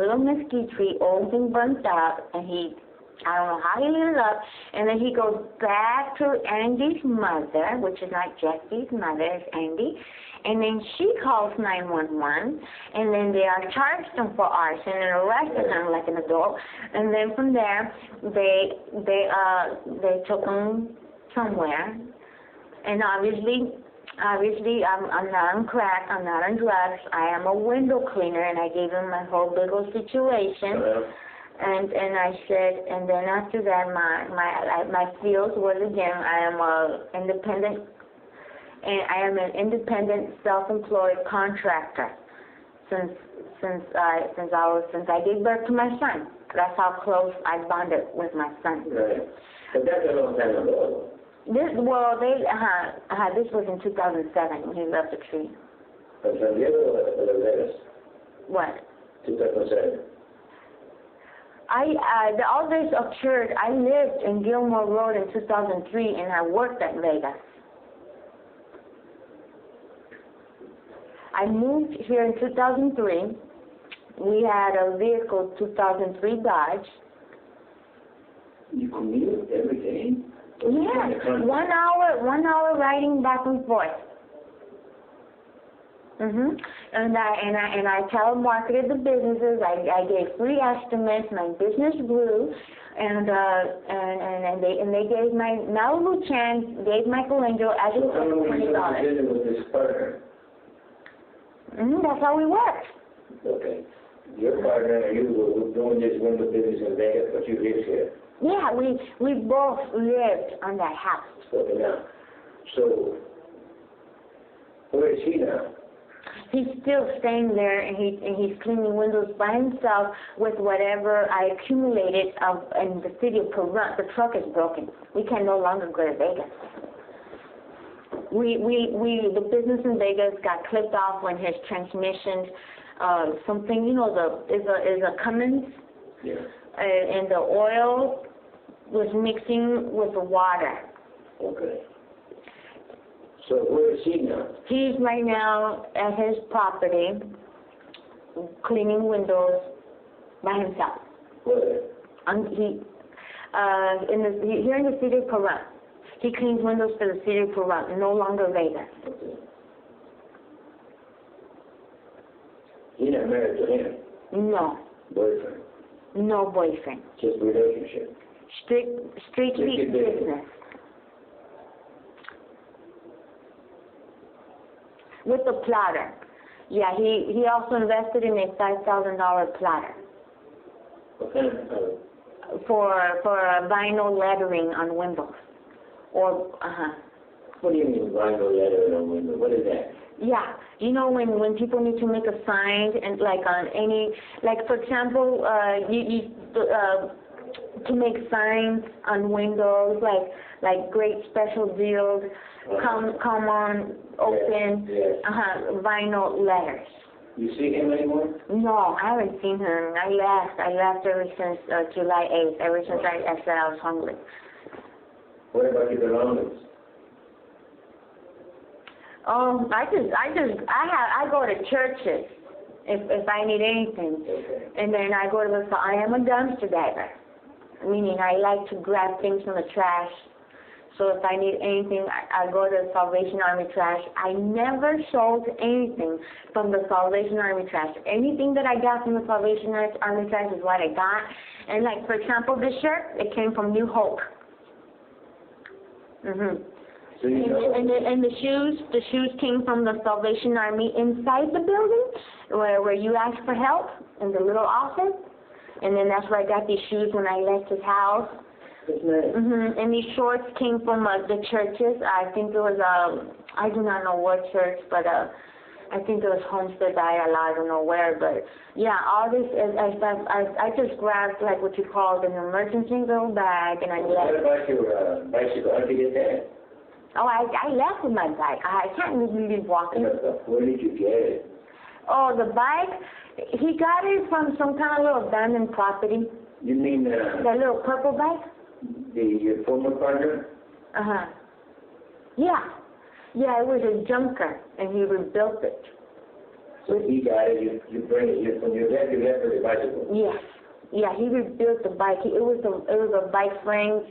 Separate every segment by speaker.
Speaker 1: little mesquite tree, old and burnt up, and I don't know how he lit it up, and then he goes back to Andy's mother, which is not Jesse's mother, it's Andy, and then she calls 911, and then they are charged him for arson and arrested him like an adult, and then from there, they took him somewhere, and obviously I'm not on crack, I'm not on drugs, I am a window cleaner, and I gave him my whole big old situation. And I said, and then after that, my field was again, I am an independent, self-employed contractor since I gave birth to my son. That's how close I bonded with my son.
Speaker 2: Right, but that's a long time ago.
Speaker 1: This was in 2007 when he left the tree.
Speaker 2: San Diego or Las Vegas?
Speaker 1: What?
Speaker 2: 2007.
Speaker 1: All this occurred, I lived in Gilmore Road in 2003, and I worked at Vegas. I moved here in 2003. We had a vehicle, 2003 Dodge.
Speaker 2: You commute every day?
Speaker 1: Yeah, 1 hour riding back and forth. And I telemarketed the businesses. I gave free estimates. My business grew, and they gave my Malibu Chan gave Michelangelo as a $20.
Speaker 2: With this partner?
Speaker 1: That's how we worked.
Speaker 2: Okay, your partner and you were doing this window business in Vegas, but you live here.
Speaker 1: Yeah, we both lived on that house.
Speaker 2: Okay, now, so where is he now?
Speaker 1: He's still staying there, and he's cleaning windows by himself with whatever I accumulated in the city of Pahrump. The truck is broken. We can no longer go to Vegas. The business in Vegas got clipped off when his transmission, something, is a Cummins,
Speaker 2: yeah.
Speaker 1: And the oil was mixing with the water.
Speaker 2: Okay. So where is he now?
Speaker 1: He's right now at his property, cleaning windows by himself.
Speaker 2: Where?
Speaker 1: Here in the city of Pahrump. He cleans windows for the city of Pahrump, no longer Vegas.
Speaker 2: Okay. You're not married to him?
Speaker 1: No.
Speaker 2: Boyfriend?
Speaker 1: No boyfriend.
Speaker 2: Just relationship?
Speaker 1: Strictly business. With the plotter. Yeah, he also invested in a $5,000 plotter.
Speaker 2: What kind of
Speaker 1: for vinyl lettering on windows.
Speaker 2: What do you mean vinyl lettering on windows? What is that?
Speaker 1: Yeah, when people need to make a sign and on any, for example, to make signs on windows, like great special deals, come on, open,
Speaker 2: yes.
Speaker 1: Vinyl letters.
Speaker 2: You see him anymore?
Speaker 1: No, I haven't seen him. I left ever since July 8th, ever since I said I was hungry.
Speaker 2: What about your belongings?
Speaker 1: I go to churches if I need anything,
Speaker 2: okay.
Speaker 1: And then I go to I am a dumpster diver, meaning I like to grab things from the trash. So if I need anything, I go to the Salvation Army trash. I never sold anything from the Salvation Army trash. Anything that I got from the Salvation Army trash is what I got. And for example, this shirt, it came from New Hope.
Speaker 2: So
Speaker 1: and the shoes came from the Salvation Army inside the building, where you ask for help in the little office. And then that's where I got these shoes when I left his house.
Speaker 2: That's nice.
Speaker 1: And these shorts came from the churches. I think it was I do not know what church, but I think it was Homestead Dial. I don't know where, but yeah, all this is I just grabbed what you call an emergency little bag, and I left.
Speaker 2: What about your bicycle? How did you get that?
Speaker 1: Oh, I left with my bike. I can't really be walking.
Speaker 2: Where did you get it?
Speaker 1: Oh, the bike. He got it from some kind of little abandoned property.
Speaker 2: You mean
Speaker 1: that little purple bike?
Speaker 2: Your former partner?
Speaker 1: Yeah. Yeah, it was a junker, and he rebuilt it.
Speaker 2: So he got it, you bring it, when you left with the bicycle.
Speaker 1: Yes. Yeah, he rebuilt the bike. It was a bike frame.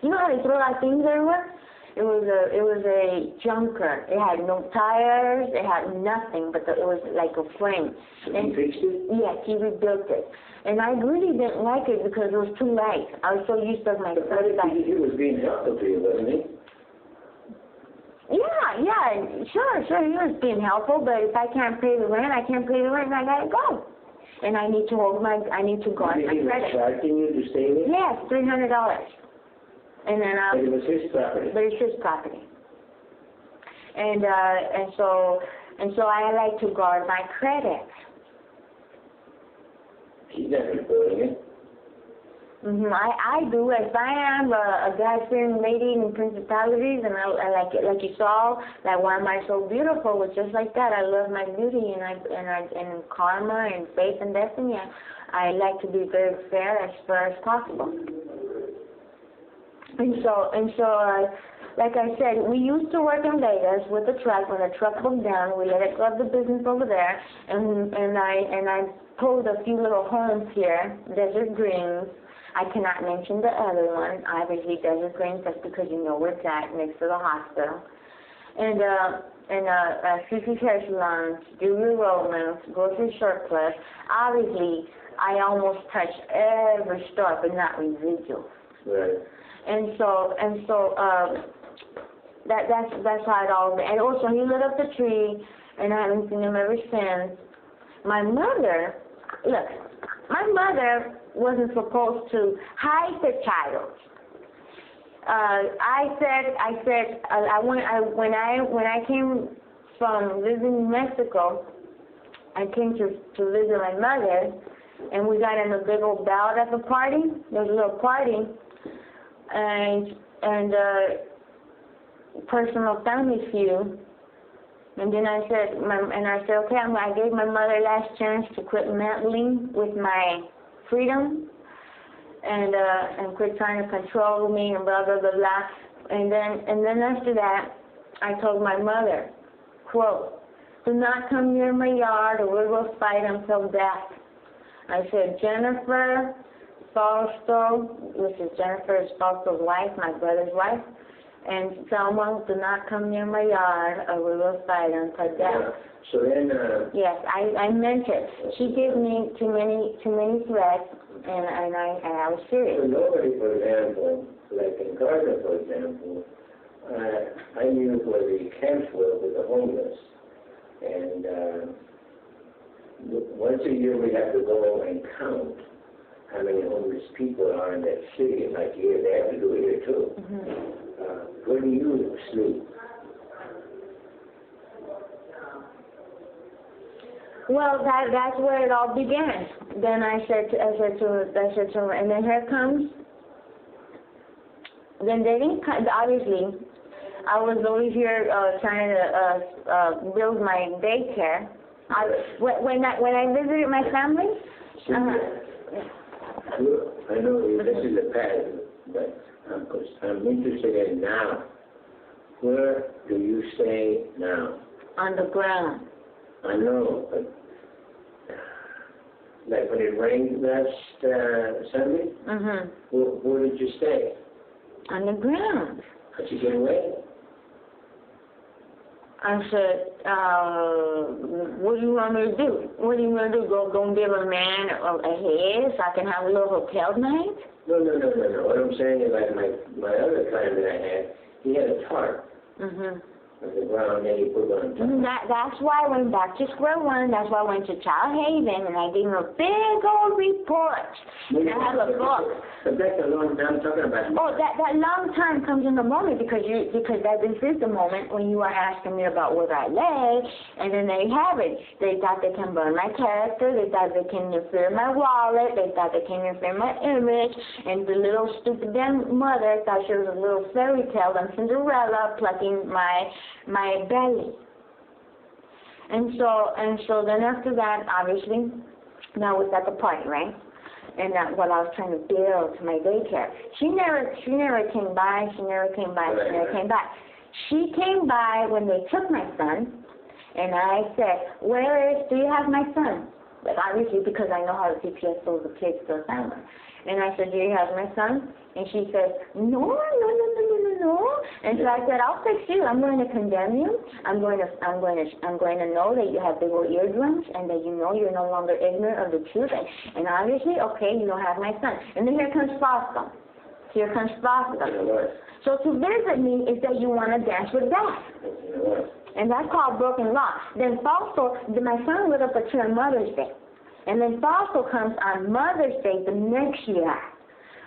Speaker 1: You know how they throw out things everywhere? It was a junker. It had no tires. It had nothing, but it was like a frame.
Speaker 2: So he fixed it?
Speaker 1: Yes, he rebuilt it. And I really didn't like it because it was too light. I was so used to my first bike.
Speaker 2: He was being helpful to you, wasn't he?
Speaker 1: Yeah, sure, he was being helpful, but if I can't pay the rent, I can't pay the rent, and I gotta go. And I need to guard my credit.
Speaker 2: He was charging you to stay there?
Speaker 1: Yes, $300. And then
Speaker 2: But it was his property.
Speaker 1: But it's his property. And so I like to guard my credit.
Speaker 2: He's not reporting it.
Speaker 1: I do. If I am a God-fearing lady in principalities, and I like you saw, that Why Am I So Beautiful was just like that. I love my beauty, and karma and faith and destiny. I like to be very fair as far as possible. And so, like I said, we used to work in Vegas with the truck. When the truck broke down, we let it go of the business over there, and I pulled a few little homes here, Desert Greens. I cannot mention the other one, obviously Desert Greens, that's because you know where it's at, next to the hospital. And CC's Hair Salons, Jewelry Romance, Grocery Surplus. Obviously, I almost touched every store, but not residuals.
Speaker 2: Right.
Speaker 1: And so that's how it all. And also, he lit up the tree, and I haven't seen him ever since. My mother wasn't supposed to hide the child. When I came from visiting Mexico, I came to visit my mother, and we got in a big old bout at the party. There was a little party, and personal family feud. And then I said, okay, I gave my mother last chance to quit meddling with my freedom, and quit trying to control me and blah blah blah blah. And then after that, I told my mother, quote, "Do not come near my yard, or we will fight until death." I said, Jennifer Fausto, which is Jennifer Fausto's wife, my brother's wife, and someone, do not come near my yard, or we will fight until death.
Speaker 2: Yeah. So then.
Speaker 1: Yes, I meant it. She gave me too many threats, and I was serious.
Speaker 2: So nobody, for example, like in Gardner, for example, I knew where the camps were with the homeless, and once a year we have to go and count how many homeless people are in that city, like here, they have to do it here too. Where do you sleep?
Speaker 1: Well, that's where it all began. Then I said to her, and then here comes. Then they didn't come, obviously. I was over here trying to build my daycare. When I visited my family.
Speaker 2: I know this is the past, but I'm interested in now. Where do you stay now?
Speaker 1: On the ground.
Speaker 2: I know, but like when it rained last Sunday, where did you stay?
Speaker 1: On the ground.
Speaker 2: How'd you get away?
Speaker 1: I said, what do you want me to do? What do you want to do? Go and give a man a head so I can have a little hotel night?
Speaker 2: No. What I'm saying is like my other client that I had, he had a tarp. On the ground, and he put on top.
Speaker 1: That's why I went back to square one. That's why I went to Child Haven, and I gave him a big old report. And I have a book.
Speaker 2: But that's a long time talking about.
Speaker 1: Oh, that long time comes in the moment because this is the moment when you are asking me about where I lay, and then they have it. They thought they can burn my character. They thought they can interfere my wallet. They thought they can interfere my image. And the little stupid damn mother thought she was a little fairy tale and Cinderella plucking my belly. And so then after that, obviously, now was at the party, right? And that's what I was trying to build my daycare. She never came by. She came by when they took my son, And I said, do you have my son? Like, obviously, because I know how the CPS pulls the kids to asylum. And I said, do you have my son? And she said, no. And so I said, I'll fix you. I'm going to condemn you. I'm going to know that you have big old eardrums and that you know you're no longer ignorant of the truth. And obviously, okay, you don't have my son. And then here comes Fausto. Here comes Fausto. So to visit me is that you want to dance with death. And that's called broken law. Then Fausto, my son lit up a tree on Mother's Day. And then Fausto comes on Mother's Day the next year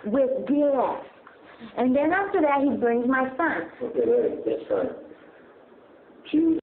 Speaker 1: with gifts. And then after that, he brings my son.
Speaker 2: Okay, right, that's fine. Choose